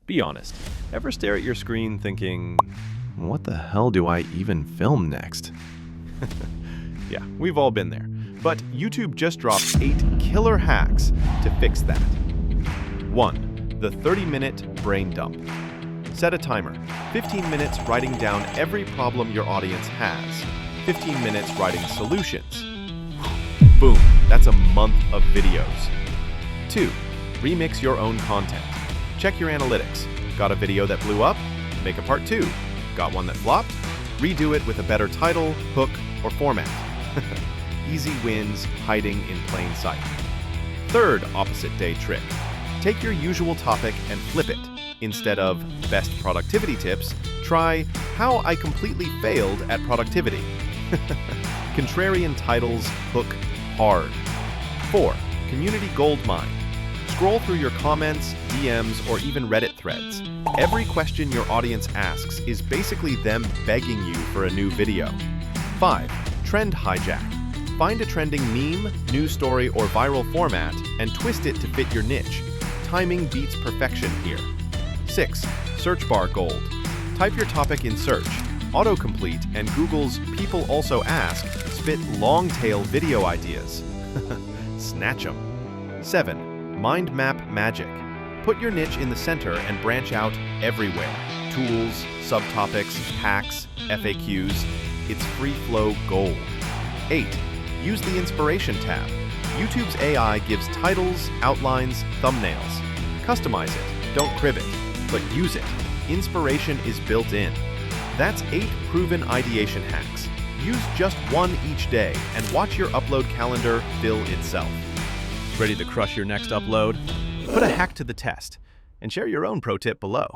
Be honest, ever stare at your screen thinking, what the hell do I even film next? Yeah, we've all been there. But YouTube just dropped 8 killer hacks to fix that. 1. The 30-minute brain dump. Set a timer. 15 minutes writing down every problem your audience has. 15 minutes writing solutions. Boom, that's a month of videos. 2. Remix your own content. Check your analytics. Got a video that blew up? Make a part 2. Got one that flopped? Redo it with a better title, hook, or format. Easy wins hiding in plain sight. 3rd opposite day trick. Take your usual topic and flip it. Instead of best productivity tips, try how I completely failed at productivity. Contrarian titles hook hard. 4. Community goldmine. Scroll through your comments, DMs, or even Reddit threads. Every question your audience asks is basically them begging you for a new video. 5. Trend hijack. Find a trending meme, news story, or viral format and twist it to fit your niche. Timing beats perfection here. 6. Search bar gold. Type your topic in search. Autocomplete and Google's People Also Ask spit long-tail video ideas. Snatch 'em. 7. Mind map magic. Put your niche in the center and branch out everywhere. Tools, subtopics, hacks, FAQs. It's free flow gold. 8. Use the inspiration tab. YouTube's AI gives titles, outlines, thumbnails. Customize it, don't crib it, but use it. Inspiration is built in. That's 8 proven ideation hacks. Use just one each day and watch your upload calendar fill itself. Ready to crush your next upload? Put a hack to the test and share your own pro tip below.